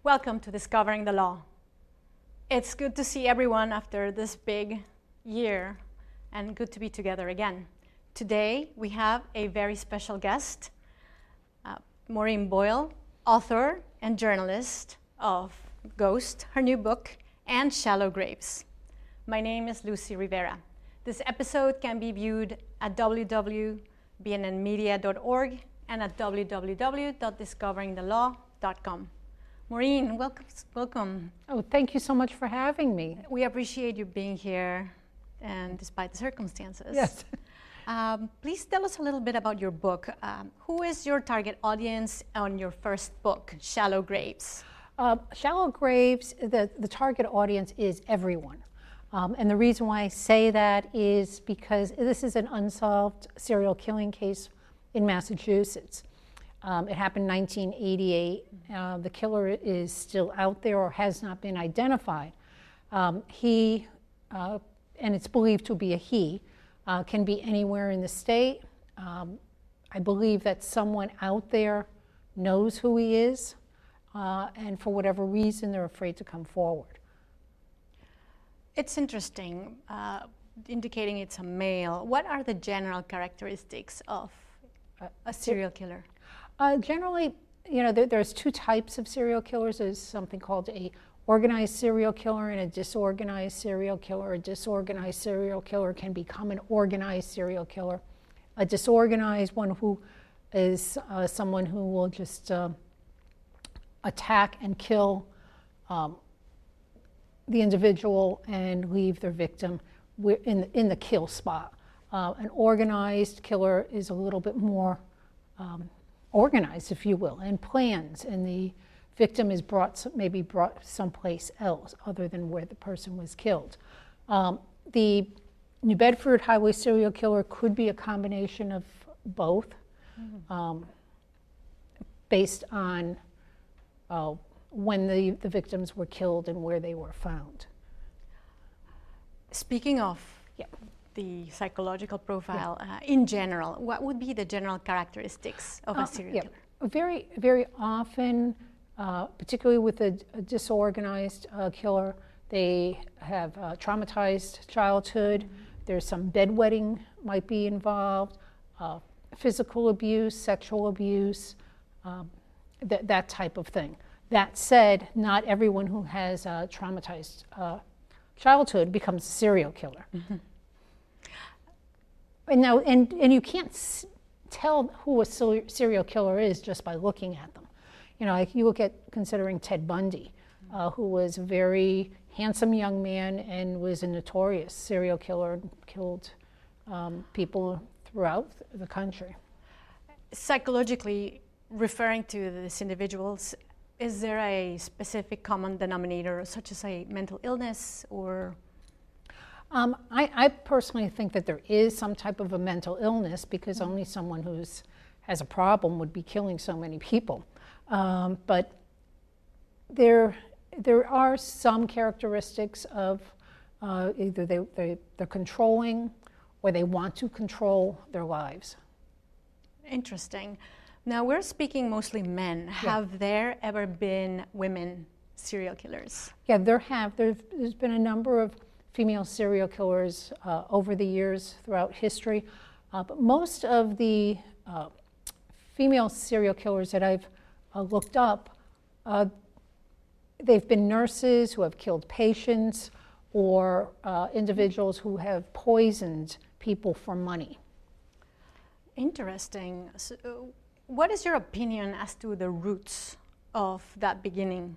Welcome to Discovering the Law. It's good to see everyone after this big year and good to be together again. Today we have a very special guest, Maureen Boyle, author and journalist of Ghost, her new book, and Shallow Graves. My name is Lucy Rivera. This episode can be viewed at www.bnnmedia.org and at www.discoveringthelaw.com. Maureen, welcome. Oh, thank you so much for having me. We appreciate you being here, and despite the circumstances. Yes. Please tell us a little bit about your book. Who is your target audience on your first book, Shallow Graves? Shallow Graves, the target audience is everyone. And the reason why I say that is because this is an unsolved serial killing case in Massachusetts. It happened in 1988. The killer is still out there or has not been identified. And it's believed to be a he, can be anywhere in the state. I believe that someone out there knows who he is, and for whatever reason, they're afraid to come forward. It's interesting, indicating it's a male. What are the general characteristics of a serial killer? Generally, there's two types of serial killers. There's something called a organized serial killer and a disorganized serial killer. A disorganized serial killer can become an organized serial killer. A disorganized one who is someone who will just attack and kill the individual and leave their victim in the kill spot. An organized killer is a little bit more organized, if you will, and plans, and the victim is maybe brought someplace else other than where the person was killed. The New Bedford highway serial killer could be a combination of both, based on when the victims were killed and where they were found. Speaking of the psychological profile, in general, what would be the general characteristics of a serial killer? Very, very often, particularly with a disorganized killer, they have traumatized childhood. There's some bedwetting might be involved, physical abuse, sexual abuse, that type of thing. That said, not everyone who has a traumatized childhood becomes a serial killer. Mm-hmm. And you can't tell who a serial killer is just by looking at them. Like you look at considering Ted Bundy, who was a very handsome young man and was a notorious serial killer, killed people throughout the country. Psychologically, referring to these individuals, is there a specific common denominator, such as a mental illness or? I personally think that there is some type of a mental illness, because only someone who has a problem would be killing so many people. But there are some characteristics of either they're controlling or they want to control their lives. Interesting. Now we're speaking mostly men. Yeah. Have there ever been women serial killers? Yeah, there's been a number of female serial killers over the years throughout history. But most of the female serial killers that I've looked up, they've been nurses who have killed patients or individuals who have poisoned people for money. Interesting. So, what is your opinion as to the roots of that beginning?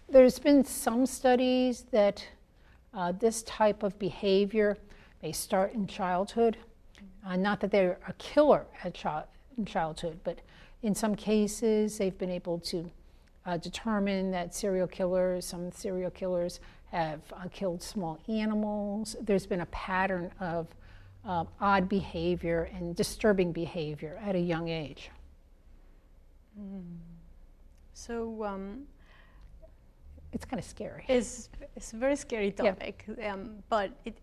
There's been some studies that this type of behavior may start in childhood. Not that they're a killer in childhood, but in some cases they've been able to determine that some serial killers have killed small animals. There's been a pattern of odd behavior and disturbing behavior at a young age. So it's kind of scary. It's a very scary topic, but it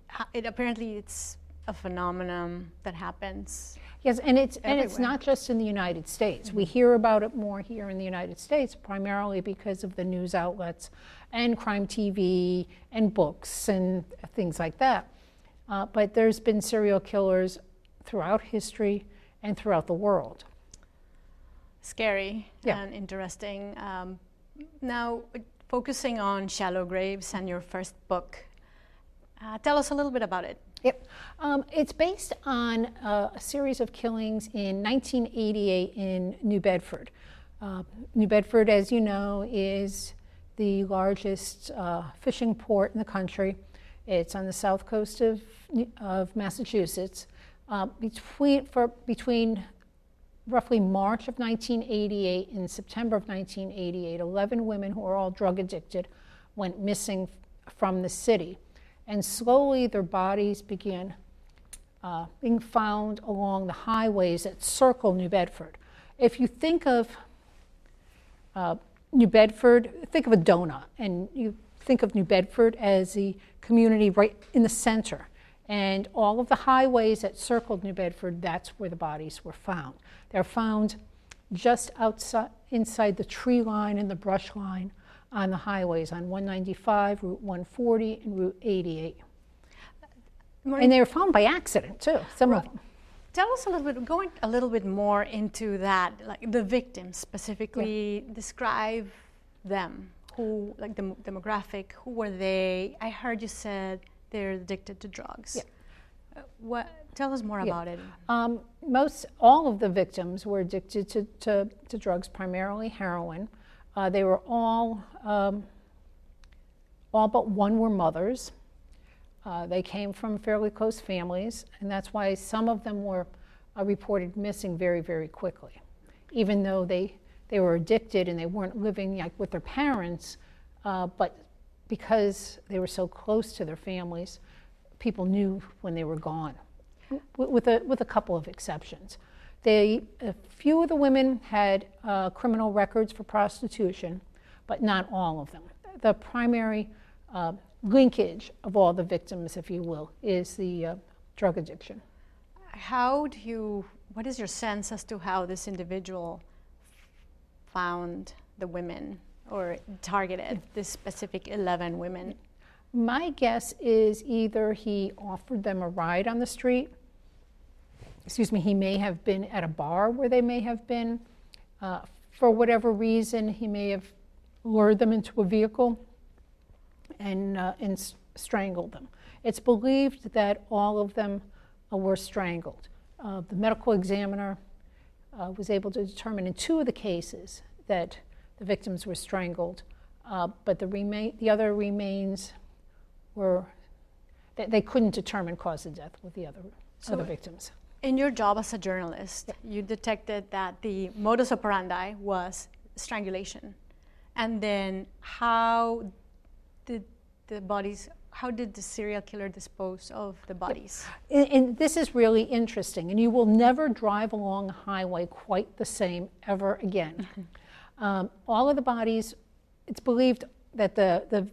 apparently it's a phenomenon that happens. Yes, and it's everywhere. not just in the United States. We hear about it more here in the United States, primarily because of the news outlets and crime TV and books and things like that. But there's been serial killers throughout history and throughout the world. Scary Yeah. and interesting. Now, focusing on shallow graves and your first book, tell us a little bit about it. Yep. It's based on a series of killings in 1988 in New Bedford. New Bedford, as you know, is the largest fishing port in the country. It's on the south coast of Massachusetts. Between roughly March of 1988 and September of 1988, 11 women who were all drug addicted went missing from the city. And slowly their bodies began being found along the highways that circle New Bedford. If you think of New Bedford, think of a donut, and you think of New Bedford as the community right in the center. And all of the highways that circled New Bedford, that's where the bodies were found. They're found just inside the tree line and the brush line on the highways, on 195, Route 140, and Route 88. Maureen, And they were found by accident, too, some of them. tell us a little bit, going a little bit more into that, like the victims specifically. Describe them. Who, like the demographic, who were they? I heard you said they're addicted to drugs. Yeah. Tell us more about it. All of the victims were addicted to drugs, primarily heroin. They were all but one were mothers. They came from fairly close families, and that's why some of them were reported missing very, very quickly. Even though they were addicted and they weren't living like with their parents, but because they were so close to their families, people knew when they were gone, with a couple of exceptions. A few of the women had criminal records for prostitution, but not all of them. The primary linkage of all the victims, if you will, is the drug addiction. What is your sense as to how this individual found the women or targeted this specific 11 women? My guess is either he offered them a ride on the street. He may have been at a bar where they may have been. For whatever reason, he may have lured them into a vehicle and strangled them. It's believed that all of them were strangled. The medical examiner was able to determine in 2 of the cases that the victims were strangled, but the other remains were, they couldn't determine cause of death with the other victims. In your job as a journalist, you detected that the modus operandi was strangulation. And then how did the serial killer dispose of the bodies? And this is really interesting, and you will never drive along a highway quite the same ever again. All of the bodies, it's believed that the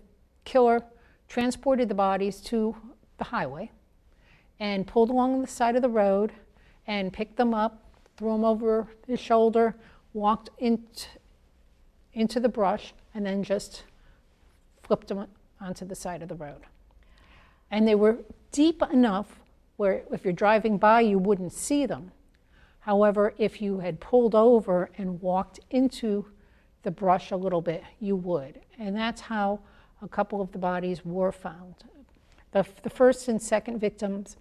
killer transported the bodies to the highway and pulled along the side of the road and picked them up, threw them over his shoulder, walked into the brush, and then just flipped them onto the side of the road. And they were deep enough where if you're driving by, you wouldn't see them. However, if you had pulled over and walked into the brush a little bit, you would. And that's how a couple of the bodies were found. The first and second victims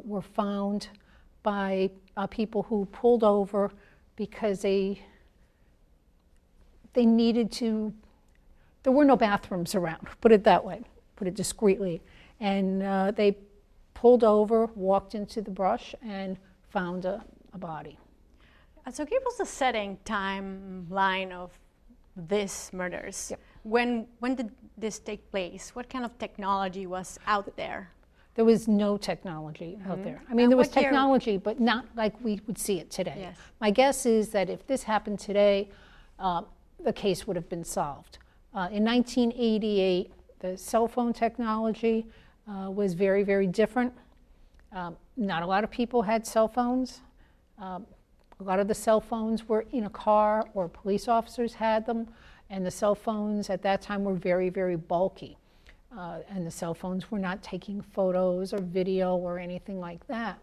were found by people who pulled over because they needed to, there were no bathrooms around, put it that way, put it discreetly. And they pulled over, walked into the brush, and found a body. So give us the setting timeline of these murders. Yep. When did this take place? What kind of technology was out there? There was no technology out there. I mean, there was technology, but not like we would see it today. Yes. My guess is that if this happened today, the case would have been solved. In 1988, the cell phone technology was very, very different. Not a lot of people had cell phones. A lot of the cell phones were in a car, or police officers had them, and the cell phones at that time were very, very bulky. And the cell phones were not taking photos or video or anything like that.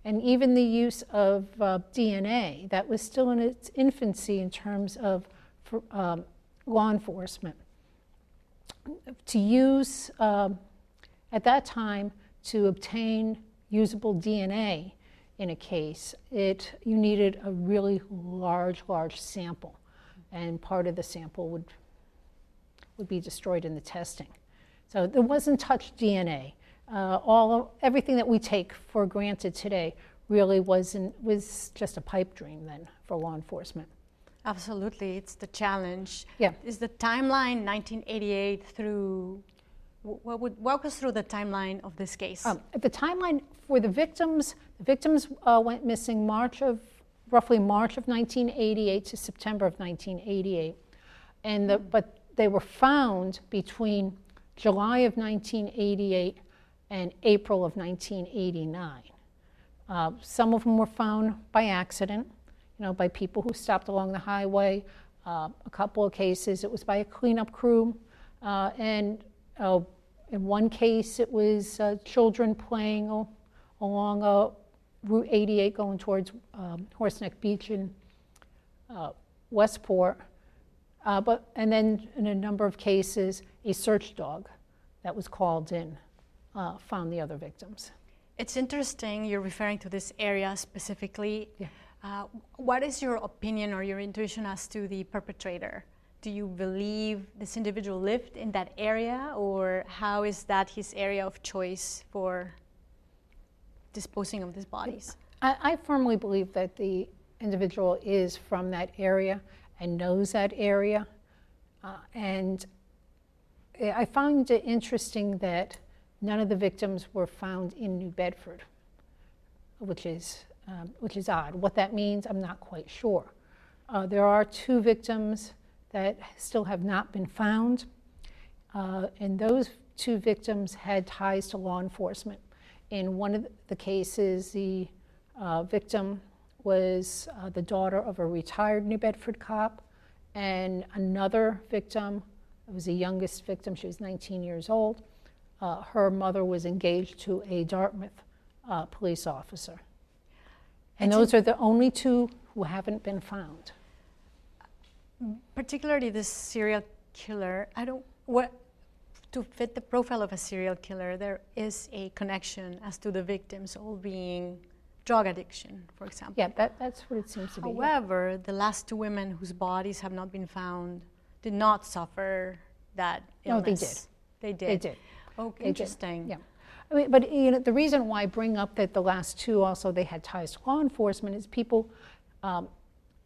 And even the use of DNA, that was still in its infancy in terms of law enforcement. To use, at that time, to obtain usable DNA in a case, you needed a really large sample, and part of the sample would be destroyed in the testing. So there wasn't touch DNA. Everything that we take for granted today really was just a pipe dream then for law enforcement. Absolutely, it's the challenge. Yeah. Is the timeline 1988 through? What would walk us through the timeline of this case? The timeline for the victims went missing roughly March of 1988 to September of 1988, but they were found between July of 1988 and April of 1989. Some of them were found by accident, by people who stopped along the highway. A couple of cases, it was by a cleanup crew, and in one case, it was children playing along Route 88 going towards Horseneck Beach in Westport. And then in a number of cases, a search dog that was called in found the other victims. It's interesting you're referring to this area specifically. Yeah. What is your opinion or your intuition as to the perpetrator? Do you believe this individual lived in that area, or how is that his area of choice for disposing of these bodies? I firmly believe that the individual is from that area and knows that area. And I find it interesting that none of the victims were found in New Bedford, which is odd. What that means, I'm not quite sure. There are 2 victims that still have not been found, and those 2 victims had ties to law enforcement. In one of the cases, the victim was the daughter of a retired New Bedford cop, and another victim, it was the youngest victim, she was 19 years old. Her mother was engaged to a Dartmouth police officer. And those are the only 2 who haven't been found. Particularly this serial killer, to fit the profile of a serial killer, there is a connection as to the victims all being drug addiction, for example. Yeah, that's what it seems to be. However, the last 2 women whose bodies have not been found did not suffer that illness. No, they did. They did. They did. Okay, they interesting. Did. Yeah. I mean, but the reason why I bring up that the last 2 also they had ties to law enforcement is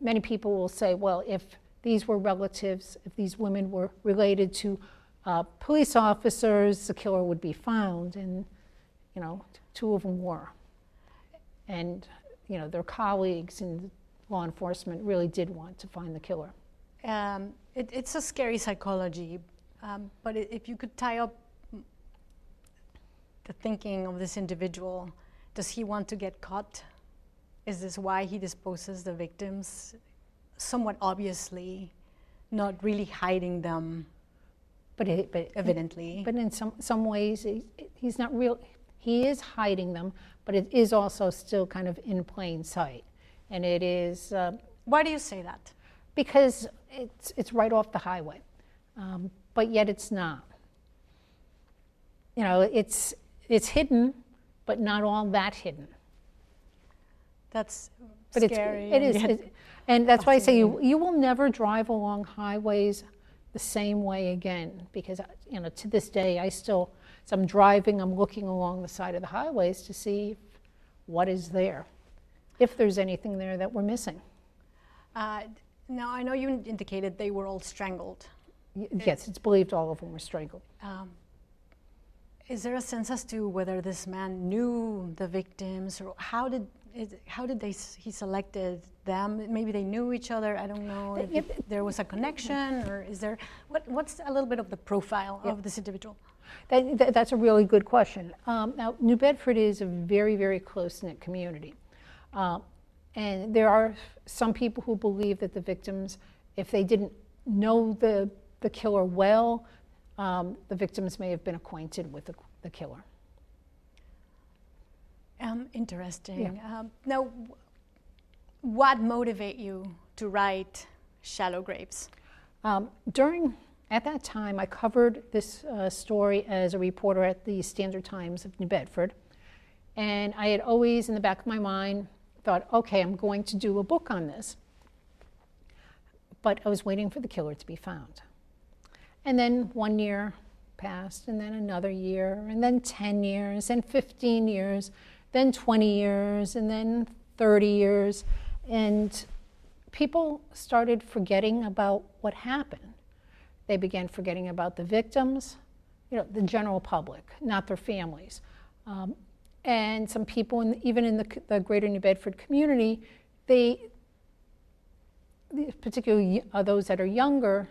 many people will say, well, if these were relatives, if these women were related to police officers, the killer would be found, and 2 of them were. And their colleagues in law enforcement really did want to find the killer. It's a scary psychology, but if you could tie up the thinking of this individual, does he want to get caught? Is this why he disposes the victims? Somewhat obviously, not really hiding them. But evidently. But in some ways, he's not real. He is hiding them, but it is also still kind of in plain sight, and it is. Why do you say that? Because it's right off the highway, but yet it's not. It's hidden, but not all that hidden. That's but scary. It is, and that's why I say you will never drive along highways the same way again, because to this day as I'm driving, I'm looking along the side of the highways to see what is there, if there's anything there that we're missing. Now, I know you indicated they were all strangled. Yes, it's believed all of them were strangled. Is there a sense as to whether this man knew the victims, or how did how did he selected them? Maybe they knew each other. I don't know if there was a connection, or is there, what's a little bit of the profile of this individual? That's a really good question. Now, New Bedford is a very, very close-knit community. And there are some people who believe that the victims, if they didn't know the killer well, the victims may have been acquainted with the killer. Interesting. Yeah. Now, what motivated you to write Shallow Graves? At that time, I covered this story as a reporter at the Standard Times of New Bedford. And I had always, in the back of my mind, thought, okay, I'm going to do a book on this. But I was waiting for the killer to be found. And then 1 year passed, and then another year, and then 10 years, and 15 years, then 20 years, and then 30 years. And people started forgetting about what happened. They began forgetting about the victims, the general public, not their families. And some people, even in the greater New Bedford community, particularly those that are younger,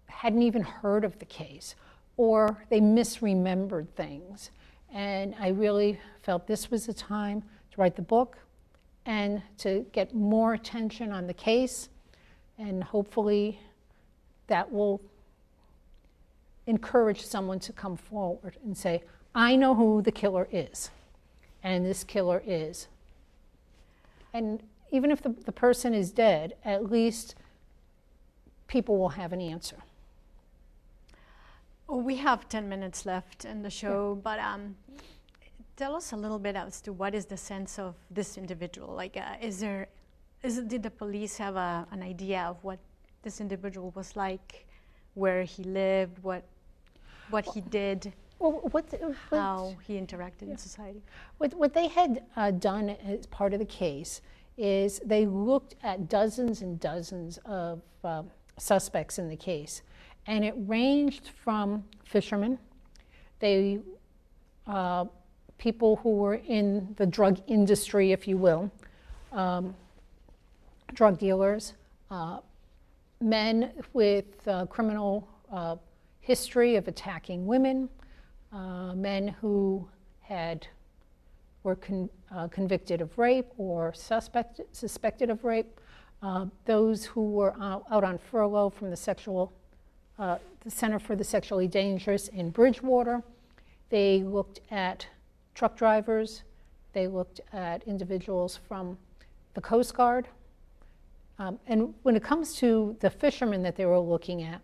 hadn't even heard of the case, or they misremembered things. And I really felt this was the time to write the book and to get more attention on the case, and hopefully that will encourage someone to come forward and say, I know who the killer is, and this killer is. And even if the person is dead, at least people will have an answer. Well, we have 10 minutes left in the show, but tell us a little bit as to what is the sense of this individual. Like, did the police have an idea of what this individual was like, where he lived, what he did? Well, how he interacted in society. What they had done as part of the case is they looked at dozens and dozens of suspects in the case, and it ranged from fishermen, people who were in the drug industry, if you will, drug dealers, men with criminal history of attacking women, men who were convicted of rape or suspected of rape, those who were out on furlough from the Center for the Sexually Dangerous in Bridgewater. They looked at truck drivers. They looked at individuals from the Coast Guard. And when it comes to the fishermen that they were looking at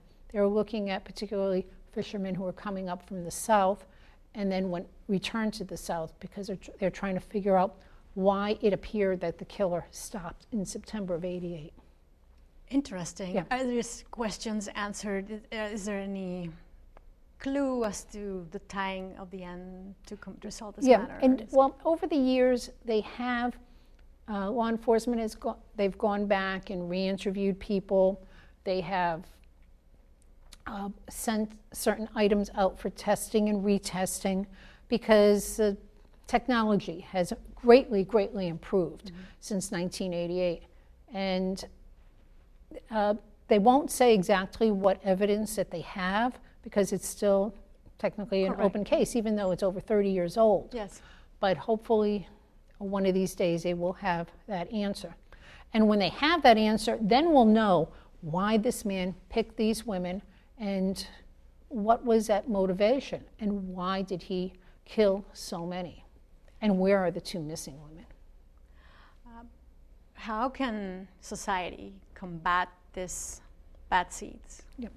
particularly fishermen who were coming up from the south and then returned to the south, because they're trying to figure out why it appeared that the killer stopped in September of '88. Interesting. Yeah. Are these questions answered? Is there any clue as to the tying of the end to resolve this matter? Yeah, and well, over the years, they have, law enforcement they've gone back and re-interviewed people. They have sent certain items out for testing and retesting, because technology has greatly, greatly improved since 1988. And they won't say exactly what evidence that they have, because it's still technically an open case, even though it's over 30 years old. Yes. But hopefully one of these days they will have that answer. And when they have that answer, then we'll know why this man picked these women, and what was that motivation, and why did he kill so many, and where are the two missing women? How can society combat this bad seeds? Yeah.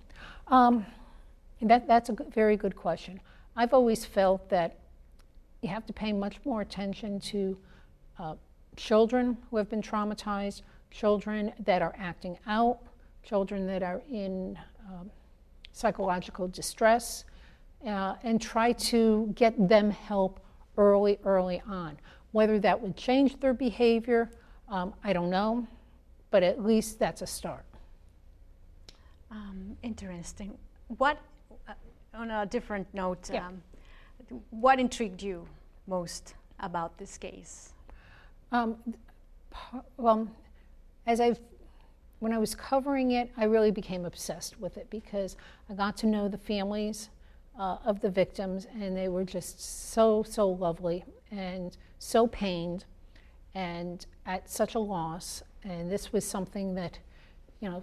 That's a very good question. I've always felt that you have to pay much more attention to children who have been traumatized, children that are acting out, children that are in psychological distress, and try to get them help early on. Whether that would change their behavior, I don't know, but at least that's a start. Interesting. What, on a different note, what intrigued you most about this case? Well, when I was covering it, I really became obsessed with it because I got to know the families of the victims, and they were just so lovely and so pained and at such a loss. And this was something that, you know,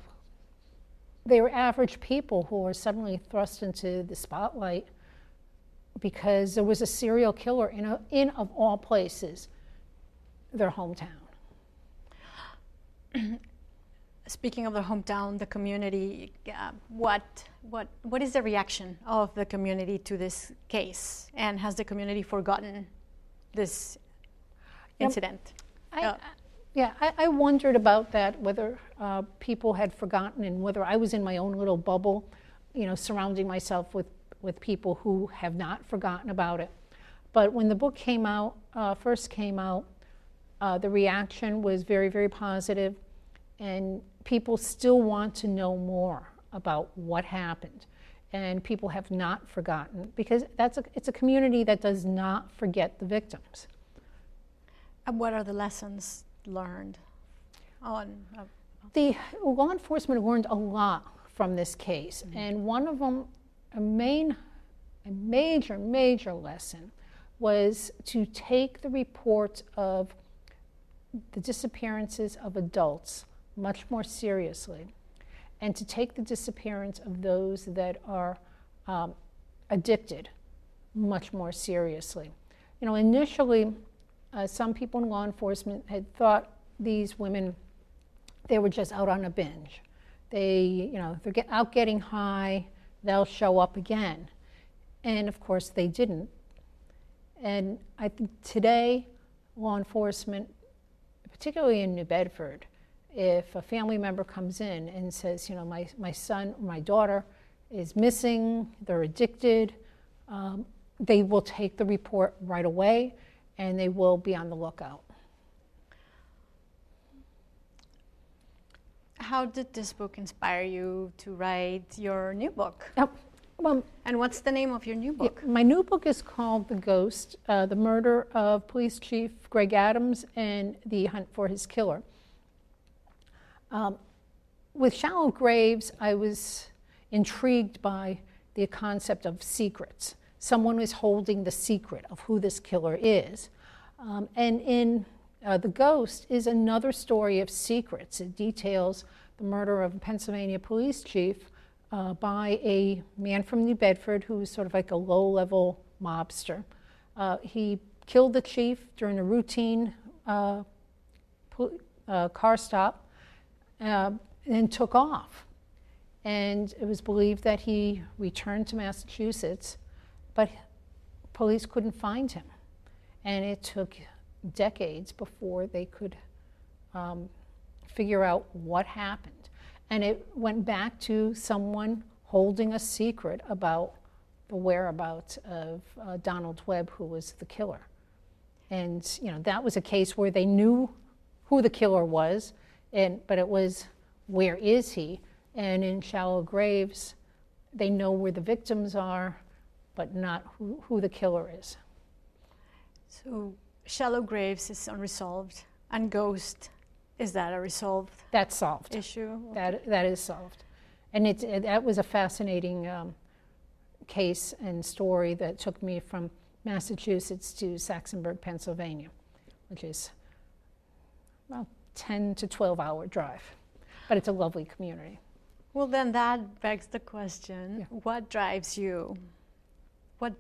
they were average people who were suddenly thrust into the spotlight because there was a serial killer in of all places, their hometown. Speaking of the hometown, the community, what is the reaction of the community to this case? And has the community forgotten this incident? I wondered about that, whether people had forgotten and whether I was in my own little bubble, you know, surrounding myself with people who have not forgotten about it. But when the book came out, first came out, the reaction was very, very positive, and people still want to know more about what happened. And people have not forgotten, because it's a community that does not forget the victims. And what are the lessons learned on? The law enforcement learned a lot from this case, and one of them, a major lesson, was to take the reports of the disappearances of adults much more seriously, and to take the disappearance of those that are addicted much more seriously. You know, initially, some people in law enforcement had thought these women, they were just out on a binge. They're out getting high, they'll show up again. And of course they didn't. And I think today, law enforcement, particularly in New Bedford, if a family member comes in and says, you know, my son or my daughter is missing, they're addicted, they will take the report right away, and they will be on the lookout. How did this book inspire you to write your new book? Well, and what's the name of your new book? My new book is called The Ghost, The Murder of Police Chief Greg Adams and the Hunt for His Killer. With Shallow Graves, I was intrigued by the concept of secrets. Someone is holding the secret of who this killer is. And in The Ghost is another story of secrets. It details the murder of a Pennsylvania police chief by a man from New Bedford who was sort of like a low-level mobster. He killed the chief during a routine car stop and took off. And it was believed that he returned to Massachusetts, but police couldn't find him. And it took decades before they could figure out what happened. And it went back to someone holding a secret about the whereabouts of Donald Webb, who was the killer. And you know, that was a case where they knew who the killer was, but it was, where is he? And in Shallow Graves, they know where the victims are, but not who the killer is. So Shallow Graves is unresolved, and Ghost, is that a resolved? That's solved. Issue? Okay. That is solved. And that was a fascinating case and story that took me from Massachusetts to Saxonburg, Pennsylvania, which is about 10 to 12-hour drive. But it's a lovely community. Well, then that begs the question, Yeah. What drives you? What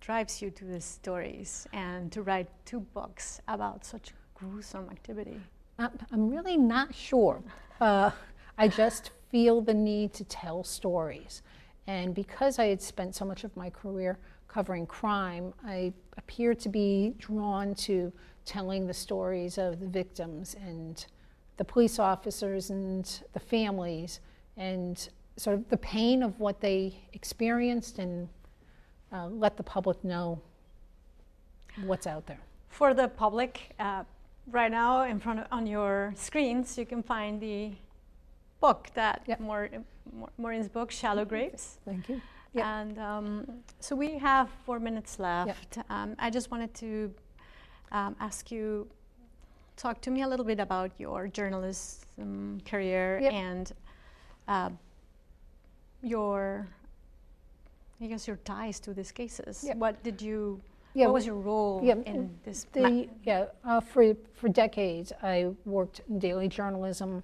drives you to these stories and to write 2 books about such gruesome activity? I'm really not sure. I just feel the need to tell stories. And because I had spent so much of my career covering crime, I appear to be drawn to telling the stories of the victims and the police officers and the families, and sort of the pain of what they experienced, and let the public know what's out there. For the public, right now in front on your screens, you can find the book that Maureen's book, Shallow Graves. Thank you. Yep. And so we have 4 minutes left. Yep. I just wanted to ask you, talk to me a little bit about your journalism career Yep. and I guess your ties to these cases. Yep. What did you? Yeah, what was your role yeah, in this? For decades, I worked in daily journalism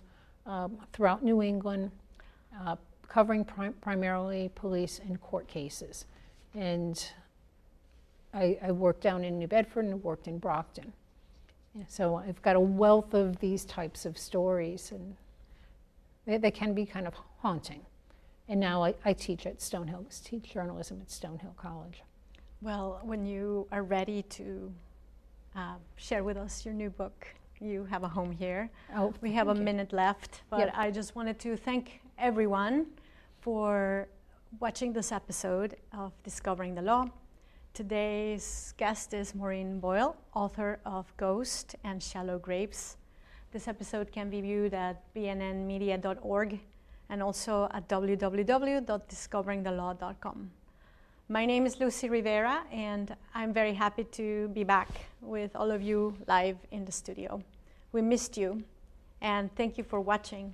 throughout New England, covering primarily police and court cases. And I worked down in New Bedford and worked in Brockton. Yeah, so I've got a wealth of these types of stories, and they can be kind of haunting. And now I teach at Stonehill, teach journalism at Stonehill College. Well, when you are ready to share with us your new book, you have a home here. Oh, we have a minute left, but Yep. I just wanted to thank everyone for watching this episode of Discovering the Law. Today's guest is Maureen Boyle, author of Ghost and Shallow Graves. This episode can be viewed at bnnmedia.org and also at www.discoveringthelaw.com. My name is Lucy Rivera, and I'm very happy to be back with all of you live in the studio. We missed you, and thank you for watching.